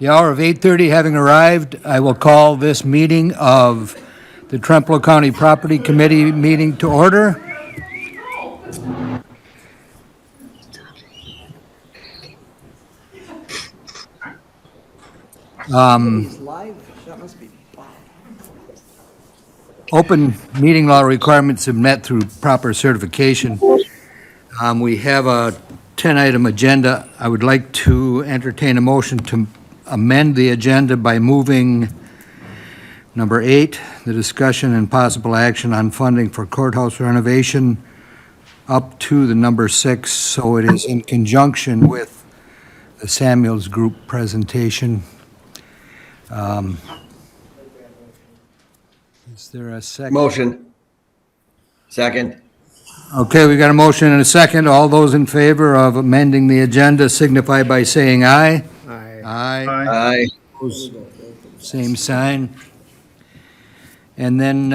The hour of 8:30 having arrived, I will call this meeting of the Trempealeau County Property Committee meeting to order. Open meeting law requirements have met through proper certification. We have a 10-item agenda. I would like to entertain a motion to amend the agenda by moving number 8, the discussion and possible action on funding for courthouse renovation, up to the number 6, so it is in conjunction with the Samuels Group presentation. Is there a second? Motion. Second. Okay, we got a motion and a second. All those in favor of amending the agenda signify by saying aye. Aye. Aye. Aye. Opposed, same sign. And then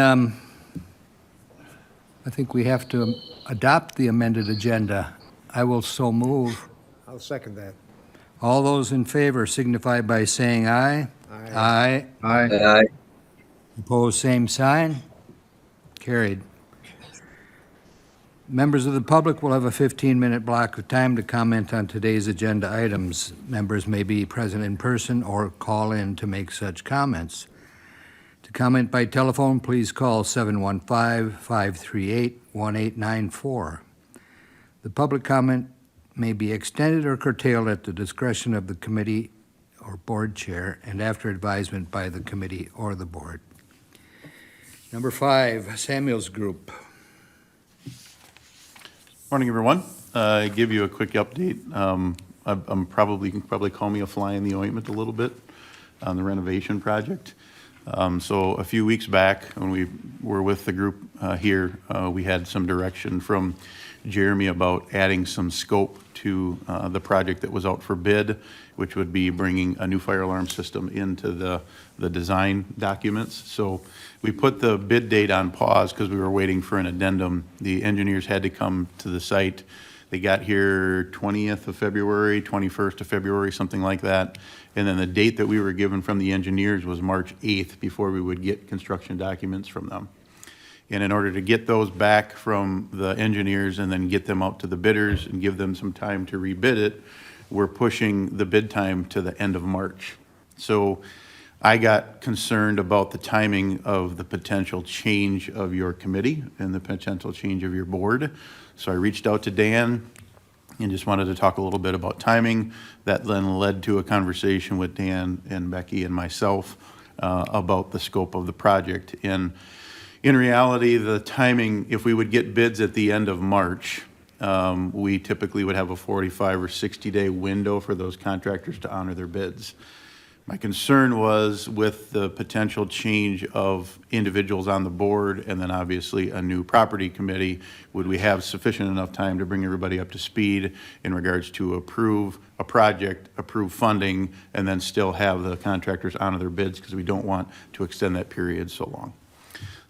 I think we have to adopt the amended agenda. I will so move. I'll second that. All those in favor signify by saying aye. Aye. Aye. Aye. Opposed, same sign. Carried. Members of the public will have a 15-minute block of time to comment on today's agenda items. Members may be present in person or call in to make such comments. To comment by telephone, please call 715-538-1894. The public comment may be extended or curtailed at the discretion of the committee or board chair and after advisement by the committee or the board. Number 5, Samuels Group. Morning, everyone. Give you a quick update. You can probably call me a fly in the ointment a little bit on the renovation project. So a few weeks back, when we were with the group here, we had some direction from Jeremy about adding some scope to the project that was out for bid, which would be bringing a new fire alarm system into the design documents. So we put the bid date on pause because we were waiting for an addendum. The engineers had to come to the site. They got here 20th of February, 21st of February, something like that. And then the date that we were given from the engineers was March 8th before we would get construction documents from them. And in order to get those back from the engineers and then get them out to the bidders and give them some time to rebid it, we're pushing the bid time to the end of March. So I got concerned about the timing of the potential change of your committee and the potential change of your board. So I reached out to Dan and just wanted to talk a little bit about timing. That then led to a conversation with Dan and Becky and myself about the scope of the project. And in reality, the timing, if we would get bids at the end of March, we typically would have a 45 or 60-day window for those contractors to honor their bids. My concern was with the potential change of individuals on the board and then obviously a new property committee, would we have sufficient enough time to bring everybody up to speed in regards to approve a project, approve funding, and then still have the contractors honor their bids, because we don't want to extend that period so long.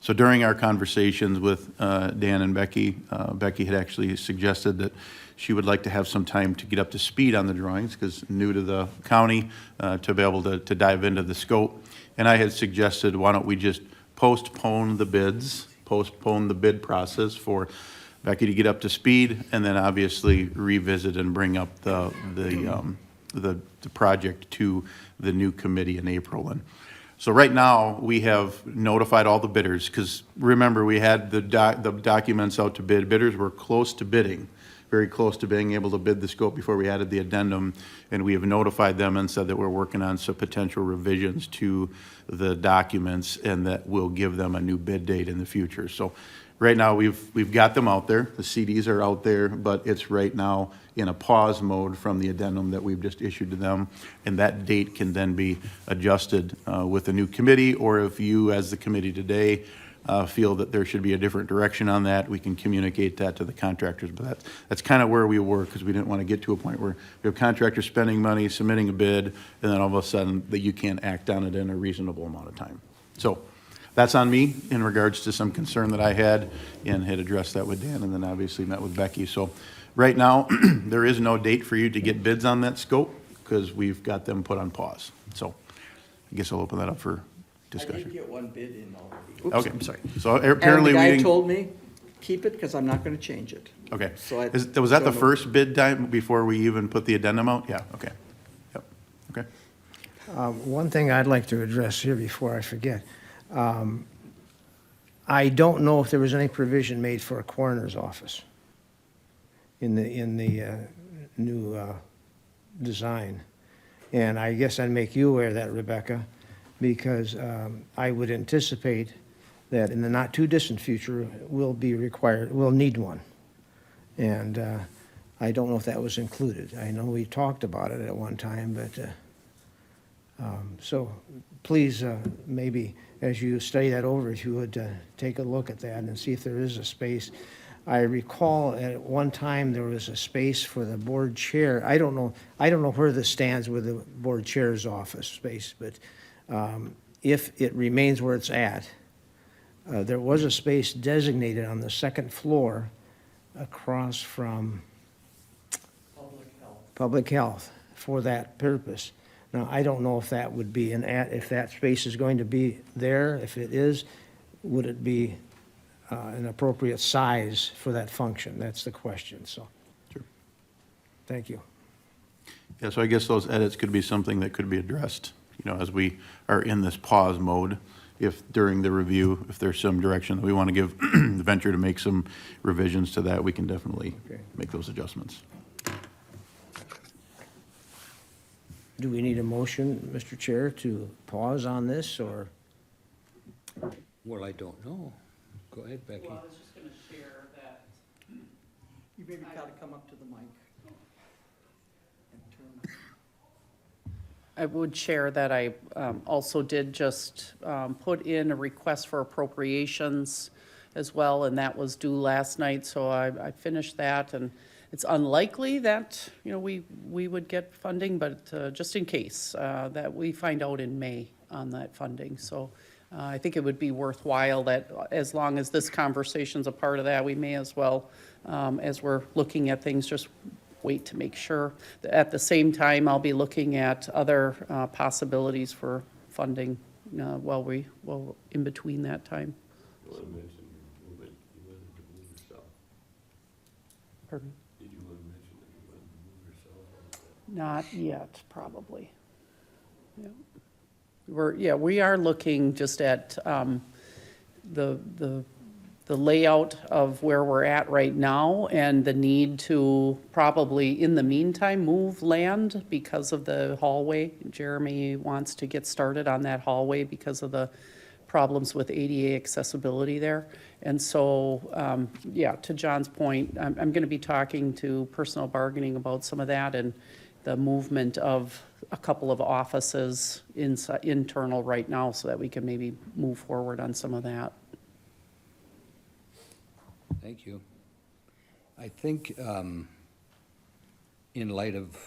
So during our conversations with Dan and Becky, Becky had actually suggested that she would like to have some time to get up to speed on the drawings, because new to the county, to be able to dive into the scope. And I had suggested, why don't we just postpone the bids, postpone the bid process for Becky to get up to speed, and then obviously revisit and bring up the project to the new committee in April. And so right now, we have notified all the bidders, because remember, we had the documents out to bid. Bidders were close to bidding, very close to being able to bid the scope before we added the addendum, and we have notified them and said that we're working on some potential revisions to the documents and that we'll give them a new bid date in the future. So right now, we've got them out there. The CDs are out there, but it's right now in a pause mode from the addendum that we've just issued to them, and that date can then be adjusted with a new committee, or if you, as the committee today, feel that there should be a different direction on that, we can communicate that to the contractors. But that's kind of where we were, because we didn't want to get to a point where we have contractors spending money, submitting a bid, and then all of a sudden that you can't act on it in a reasonable amount of time. So that's on me in regards to some concern that I had, and had addressed that with Dan, and then obviously met with Becky. So right now, there is no date for you to get bids on that scope. because we've got them put on pause. So I guess I'll open that up for I did discussion. get one bid in already. Oops, Okay. I'm sorry. So And apparently the we guy didn't. told me, keep it, because I'm not gonna change it. Okay. So I Was that the don't know. first bid time before we even put the addendum out? Yeah, okay. Yep, okay. One thing I'd like to address here before I forget. I don't know if there was any provision made for a coroner's office in the new design. And I guess I'd make you aware of that, Rebecca, because I would anticipate that in the not-too-distant future, we'll need one. And I don't know if that was included. I know we talked about it at one time, but, so please, maybe as you study that over, if you would take a look at that and see if there is a space. I recall at one time there was a space for the board chair. I don't know where this stands with the board chair's office space, but if it remains where it's at, there was a space designated on the second floor across from Public Health for that purpose. Now, I don't know if that would be if that space is going to be there. If it is, would it be an appropriate size for that function? That's the question, so. Sure. Thank you. Yeah, so I guess those edits could be something that could be addressed, as we are in this pause mode. If during the review, if there's some direction that we want to give the venture to make some revisions to that, we can definitely Okay. make those adjustments. Do we need a motion, Mr. Chair, to pause on this, or? Well, I don't know. Go ahead, Becky. Well, I was just gonna share that, You maybe gotta come up to the mic. And turn. I would share that I also did just put in a request for appropriations as well, and that was due last night, so I finished that, and it's unlikely that, we would get funding, but just in case, that we find out in May on that funding. So I think it would be worthwhile that as long as this conversation's a part of that, we may as well, as we're looking at things, just wait to make sure. At the same time, I'll be looking at other possibilities for funding while in between that time. You want to mention you wanted to move yourself? Pardon me? Did you want to mention that you wanted to move yourself? Not yet, probably. Yeah. We are looking just at the layout of where we're at right now and the need to probably, in the meantime, move land because of the hallway. Jeremy wants to get started on that hallway because of the problems with ADA accessibility there. And so, to John's point, I'm going to be talking to personal bargaining about some of that and the movement of a couple of offices internal right now so that we can maybe move forward on some of that. Thank you. I think in light of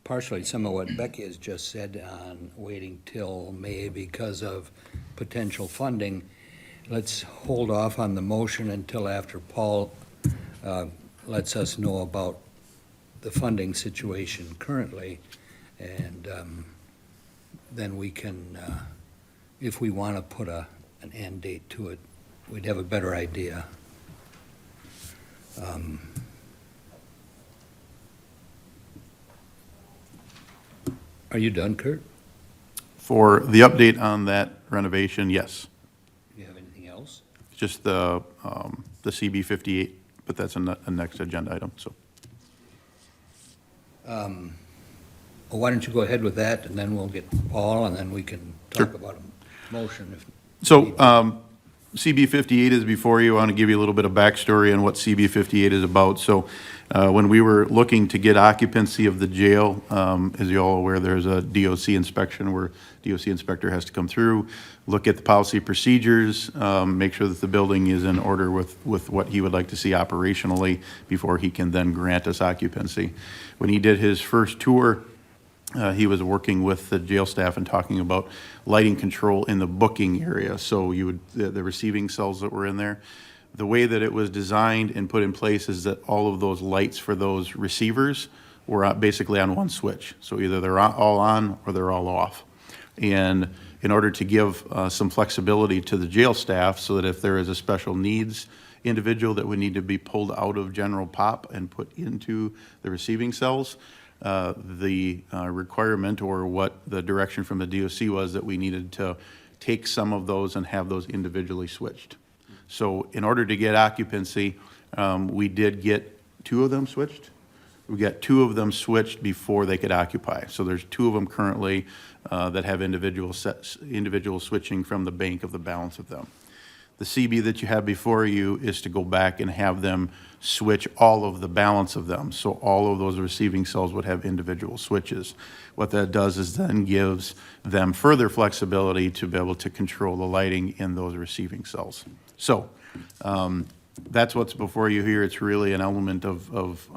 partially some of what Becky has just said on waiting till May because of potential funding, let's hold off on the motion until after Paul lets us know about the funding situation currently, and then we can, if we want to put an end date to it, we'd have a better idea. Are you done, Kurt? For the update on that renovation, yes. Do you have anything else? Just the CB 58, but that's a next agenda item, so. Well, why don't you go ahead with that, and then we'll get Paul, and then we can talk Sure. about a motion if. So, CB 58 is before you. I want to give you a little bit of backstory on what CB 58 is about. So, when we were looking to get occupancy of the jail, as you're all aware, there's a DOC inspection where DOC inspector has to come through, look at the policy procedures, make sure that the building is in order with what he would like to see operationally before he can then grant us occupancy. When he did his first tour, he was working with the jail staff and talking about lighting control in the booking area. So the receiving cells that were in there, the way that it was designed and put in place is that all of those lights for those receivers were basically on one switch. So either they're all on or they're all off. And in order to give some flexibility to the jail staff so that if there is a special needs individual that would need to be pulled out of general pop and put into the receiving cells, the requirement or what the direction from the DOC was that we needed to take some of those and have those individually switched. So in order to get occupancy, we did get 2 of them switched. We got 2 of them switched before they could occupy. So there's 2 of them currently that have individual switching from the bank of the balance of them. The CB that you have before you is to go back and have them switch all of the balance of them. So all of those receiving cells would have individual switches. What that does is then gives them further flexibility to be able to control the lighting in those receiving cells. So that's what's before you here. It's really an element of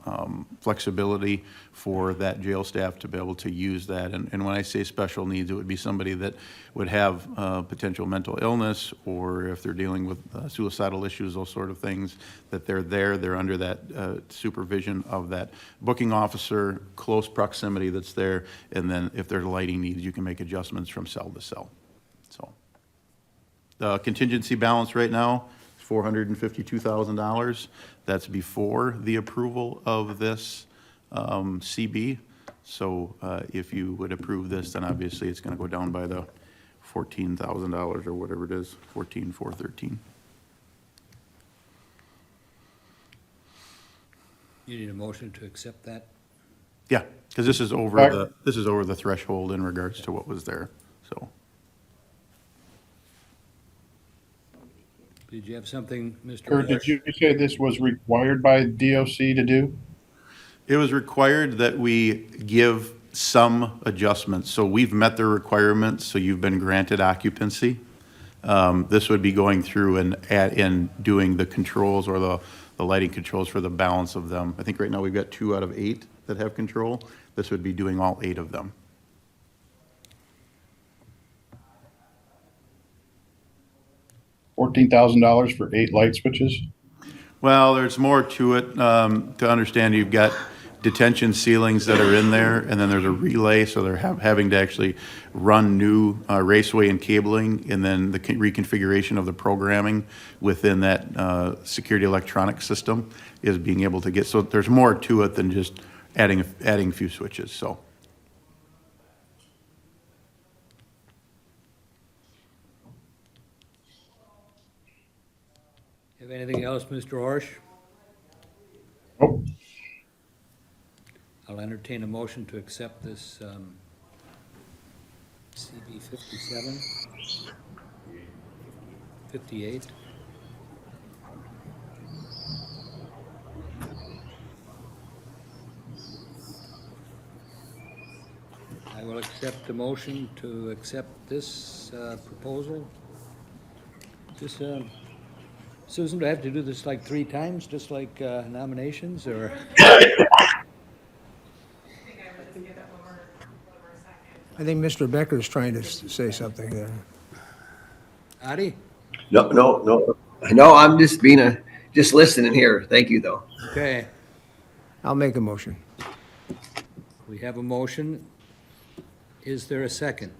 flexibility for that jail staff to be able to use that. And when I say special needs, it would be somebody that would have potential mental illness, or if they're dealing with suicidal issues, those sort of things, that they're under that supervision of that booking officer, close proximity that's there, and then if there's lighting needs, you can make adjustments from cell to cell. So the contingency balance right now, $452,000. That's before the approval of this CB. So if you would approve this, then obviously it's going to go down by the $14,000 or whatever it is, 14,413. You need a motion to accept that? Yeah, because this is over the threshold in regards to what was there. So. Did you have something, Mr. Kurt, did you say this was required by DOC to do? It was required that we give some adjustments. So we've met the requirements, so you've been granted occupancy. This would be going through and doing the controls or the lighting controls for the balance of them. I think right now we've got 2 out of 8 that have control. This would be doing all 8 of them. $14,000 for 8 light switches? Well, there's more to it. To understand, you've got detention ceilings that are in there, and then there's a relay, so they're having to actually run new raceway and cabling, and then the reconfiguration of the programming within that security electronic system is being able to get, so there's more to it than just adding a few switches, so. Have anything else, Mr. Orsh? Nope. I'll entertain a motion to accept this CB 57, 58. I will accept the motion to accept this proposal. This, Susan, do I have to do this like 3 times, just like nominations, or? I think Mr. Becker is trying to say something there. Adi? No, I'm just just listening here. Thank you, though. Okay, I'll make a motion. we have a motion. Is there a second?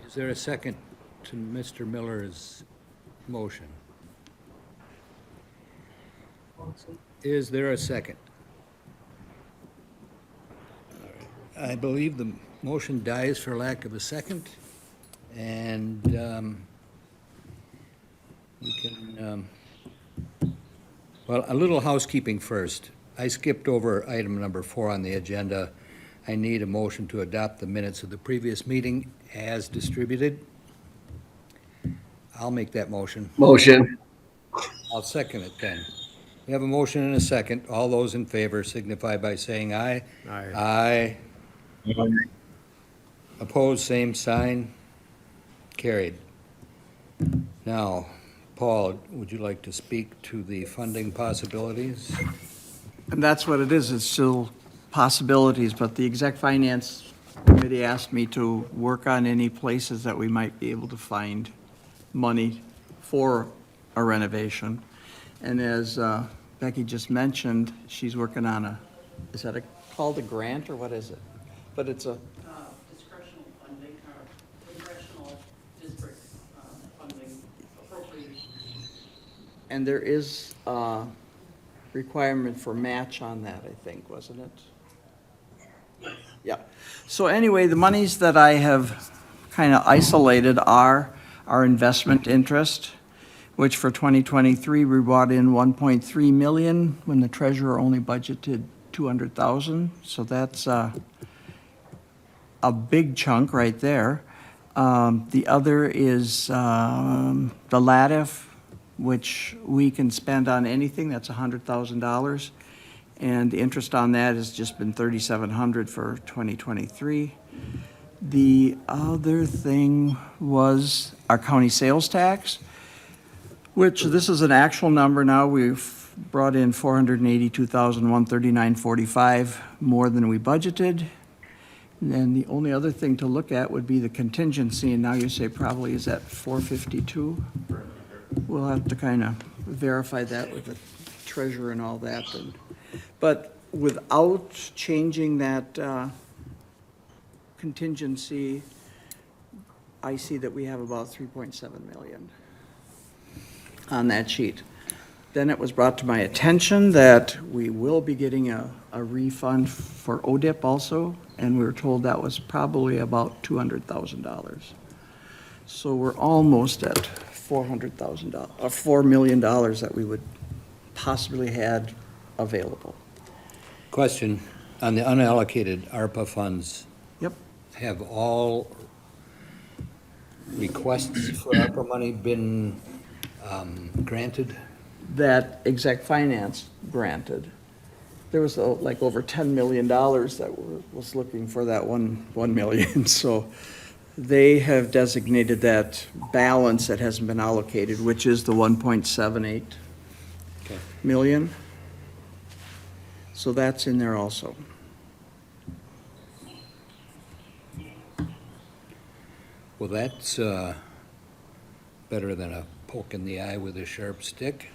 Is there a second to Mr. Miller's motion? Is there a second? All right. I believe the motion dies for lack of a second, and we can, well, a little housekeeping first. I skipped over item number 4 on the agenda. I need a motion to adopt the minutes of the previous meeting as distributed. I'll make that motion. Motion. I'll second it then. We have a motion and a second. All those in favor signify by saying aye. Aye. Aye. Opposed, same sign. Carried. Now, Paul, would you like to speak to the funding possibilities? And that's what it is, it's still possibilities, but the exec finance committee asked me to work on any places that we might be able to find money for a renovation. And as Becky just mentioned, she's working on is that called a grant, or what is it? But it's a, Discretional funding, or congressional district funding appropriation. and there is a requirement for match on that, I think, wasn't it? Yeah. So anyway, the monies that I have kind of isolated are our investment interest, which for 2023, we brought in 1.3 million when the treasurer only budgeted 200,000. So that's a big chunk right there. The other is the LATIF, which we can spend on anything, that's $100,000. And the interest on that has just been $3,700 for 2023. The other thing was our county sales tax, which this is an actual number now. We've brought in $482,139.45 more than we budgeted. And then the only other thing to look at would be the contingency, and now you say probably is at 452? We'll have to kind of verify that with the treasurer and all that. But without changing that contingency, I see that we have about 3.7 million on that sheet. Then it was brought to my attention that we will be getting a refund for ODIP also, and we were told that was probably about $200,000. So we're almost at $400,000, or $4 million that we would possibly had available. Question, on the unallocated ARPA funds, Yep. have all requests for ARPA money been granted? That exec finance granted. There was like over $10 million that was looking for that 1 million. So they have designated that balance that hasn't been allocated, which is the 1.78 Okay. million. So that's in there also. Well, that's better than a poke in the eye with a sharp stick.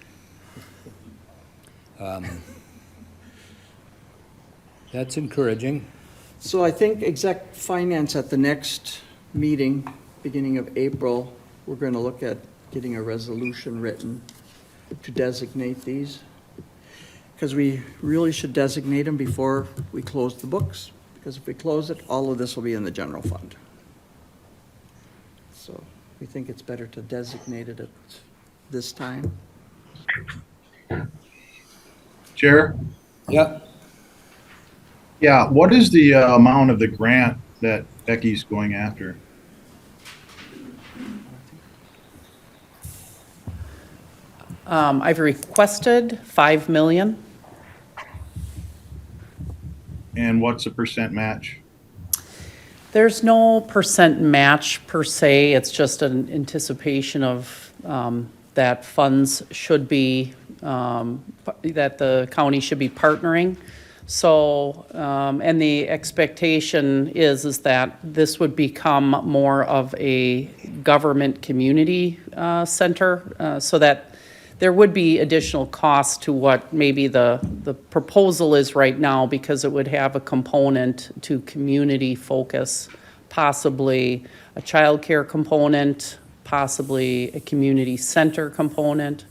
That's encouraging. So I think exec finance at the next meeting, beginning of April, we're going to look at getting a resolution written to designate these. Because we really should designate them before we close the books. Because if we close it, all of this will be in the general fund. So we think it's better to designate it at this time. Chair? Yep. Yeah, what is the amount of the grant that Becky's going after? I've requested 5 million. And what's the percent match? There's no percent match per se, it's just an anticipation of that funds should be, that the county should be partnering. So, and the expectation is that this would become more of a government community center, so that there would be additional costs to what maybe the proposal is right now, because it would have a component to community focus, possibly a childcare component, possibly a community center component,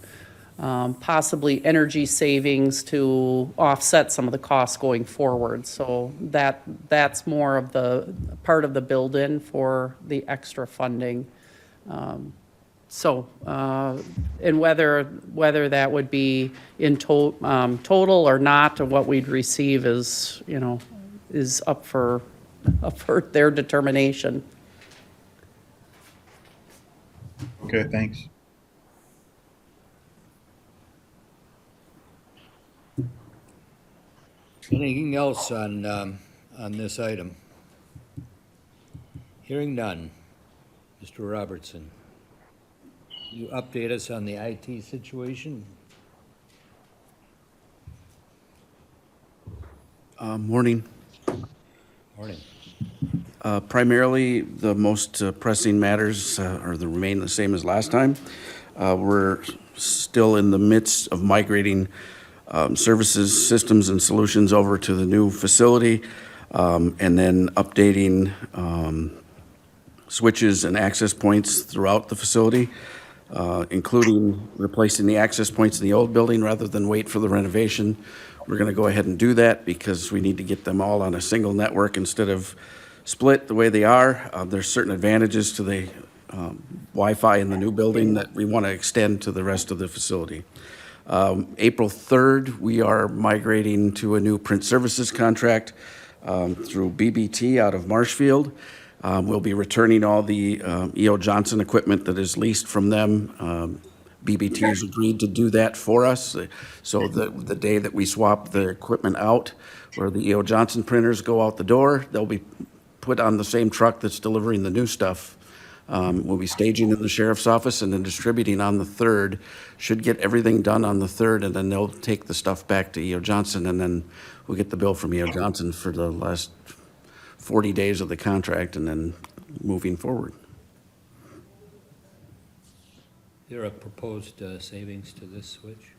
possibly energy savings to offset some of the costs going forward. So that's more of the part of the build-in for the extra funding. And whether that would be in total or not, or what we'd receive is, is up for their determination. Okay, thanks. Anything else on this item? Hearing none. Mr. Robertson, you update us on the IT situation? Morning. Morning. Primarily, the most pressing matters remain the same as last time. We're still in the midst of migrating services, systems, and solutions over to the new facility, and then updating switches and access points throughout the facility, including replacing the access points in the old building rather than wait for the renovation. We're going to go ahead and do that because we need to get them all on a single network instead of split the way they are. There's certain advantages to the Wi-Fi in the new building that we want to extend to the rest of the facility. April 3rd, we are migrating to a new print services contract through BBT out of Marshfield. We'll be returning all the E.O. Johnson equipment that is leased from them. BBT has agreed to do that for us. So the day that we swap the equipment out, where the E.O. Johnson printers go out the door, they'll be put on the same truck that's delivering the new stuff. We'll be staging in the sheriff's office and then distributing on the 3rd. Should get everything done on the 3rd, and then they'll take the stuff back to E.O. Johnson, and then we'll get the bill from E.O. Johnson for the last 40 days of the contract, and then moving forward. There are proposed savings to this switch?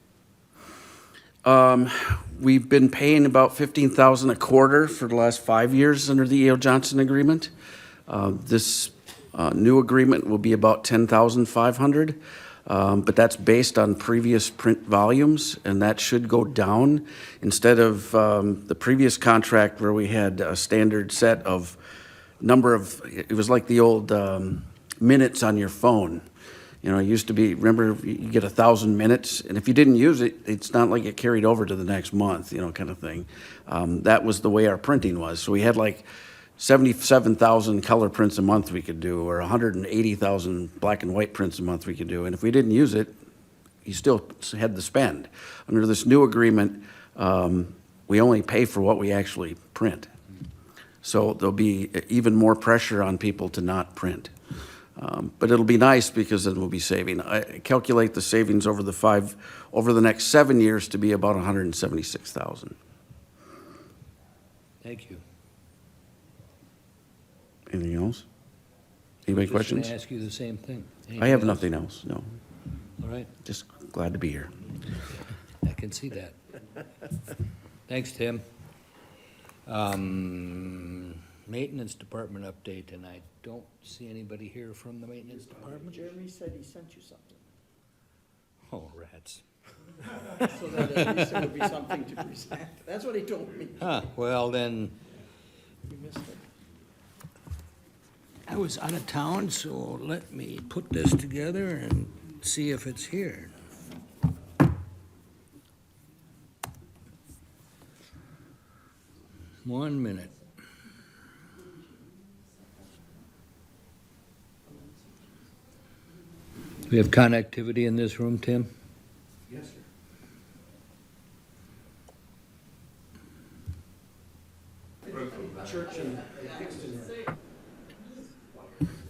We've been paying about $15,000 a quarter for the last 5 years under the E.O. Johnson agreement. This new agreement will be about $10,500, but that's based on previous print volumes, and that should go down. Instead of the previous contract where we had a standard set of number of, it was like the old minutes on your phone. You know, it used to be, remember, you get 1,000 minutes, and if you didn't use it, it's not like it carried over to the next month, you know, kind of thing. That was the way our printing was. So we had like 77,000 color prints a month we could do, or 180,000 black and white prints a month we could do. And if we didn't use it, you still had to spend. Under this new agreement, we only pay for what we actually print. So there'll be even more pressure on people to not print. But it'll be nice because then we'll be saving. I calculate the savings over the next 7 years to be about $176,000. Thank you. Anything else? Anybody questions? I ask you the same thing. I have nothing else, no. All right, Just glad to be here. I can see that. Thanks, Tim. Maintenance department update, and I don't see anybody here from the maintenance department. Jeremy said he sent you something. Oh, rats. So that at least it would be something to present. That's what he told me. Huh, well then, You missed it. I was out of town, so let me put this together and see if it's here. One minute. We have connectivity in this room, Tim? Yes, sir.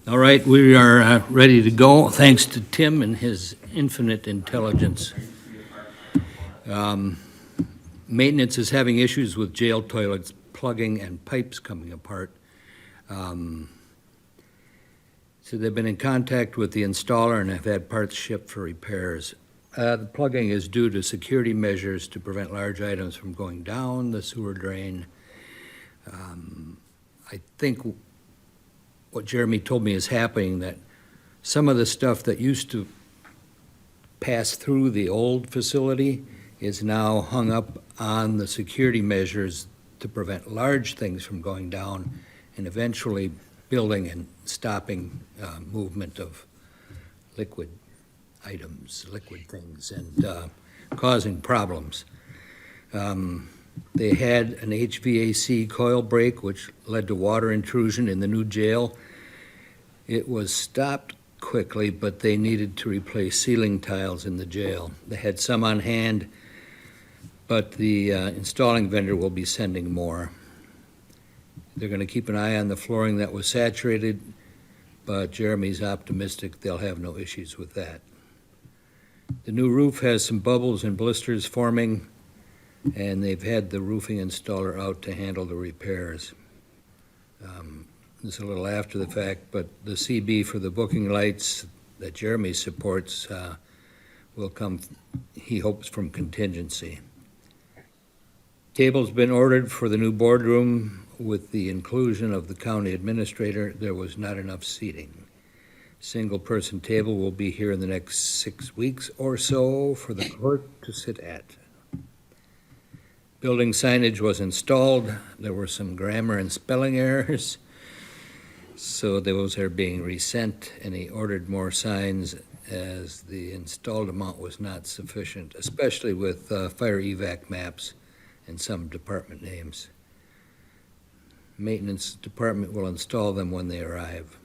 All right, we are ready to go, thanks to Tim and his infinite intelligence. Maintenance is having issues with jail toilets plugging and pipes coming apart. So they've been in contact with the installer and have had parts shipped for repairs. The plugging is due to security measures to prevent large items from going down the sewer drain. I think what Jeremy told me is happening, that some of the stuff that used to pass through the old facility is now hung up on the security measures to prevent large things from going down and eventually building and stopping movement of liquid items, liquid things, and causing problems. They had an HVAC coil break, which led to water intrusion in the new jail. It was stopped quickly, but they needed to replace ceiling tiles in the jail. They had some on hand, but the installing vendor will be sending more. They're going to keep an eye on the flooring that was saturated, but Jeremy's optimistic they'll have no issues with that. The new roof has some bubbles and blisters forming, and they've had the roofing installer out to handle the repairs. this is a little after the fact, but the CB for the booking lights that Jeremy supports will come, he hopes, from contingency. Table's been ordered for the new boardroom. With the inclusion of the county administrator, there was not enough seating. Single-person table will be here in the next 6 weeks or so for the clerk to sit at. Building signage was installed. There were some grammar and spelling errors, so those are being resent, and he ordered more signs as the installed amount was not sufficient, especially with fire evac maps and some department names. Maintenance department will install them when they arrive.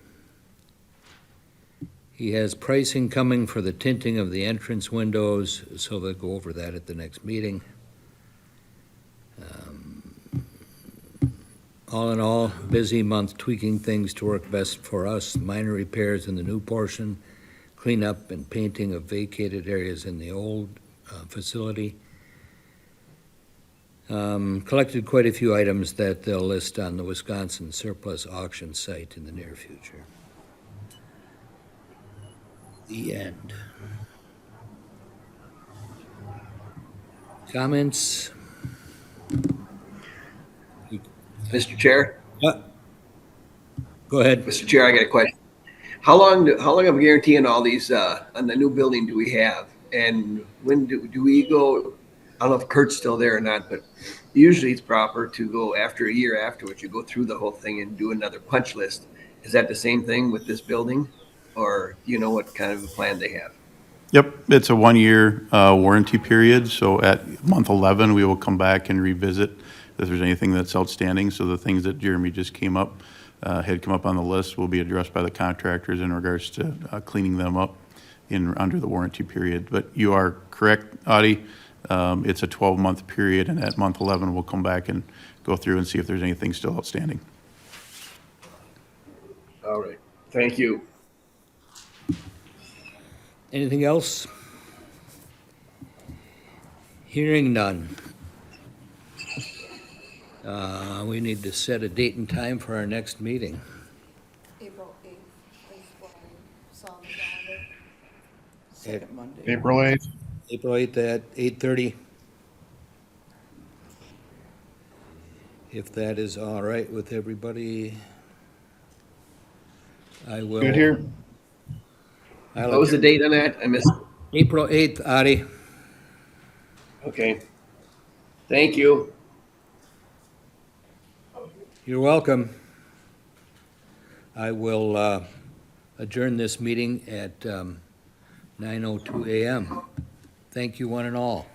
He has pricing coming for the tinting of the entrance windows, so they'll go over that at the next meeting. All in all, busy month tweaking things to work best for us, minor repairs in the new portion, cleanup and painting of vacated areas in the old facility. Collected quite a few items that they'll list on the Wisconsin surplus auction site in the near future. The end. Comments? Mr. Chair, Go ahead. Mr. Chair, I got a question. How long of a guarantee on all these, on the new building do we have? And when do we go, I don't know if Kurt's still there or not, but usually it's proper to go after a year afterwards, you go through the whole thing and do another punch list. Is that the same thing with this building? Or do you know what kind of a plan they have? Yep, it's a 1-year warranty period, so at month 11, we will come back and revisit if there's anything that's outstanding. So the things that Jeremy just had come up on the list will be addressed by the contractors in regards to cleaning them up under the warranty period. But you are correct, Audie, it's a 12-month period, and at month 11, we'll come back and go through and see if there's anything still outstanding. All right, thank you. Anything else? Hearing none. We need to set a date and time for our next meeting. April 8th is what I saw on the calendar. Second Monday. April 8th. April 8th at 8:30. If that is all right with everybody, I will. Good here. I'll What was the date on that? I missed it. April 8th, Audie. Okay. Thank you. You're welcome. I will adjourn this meeting at 9:02 a.m. Thank you, one and all.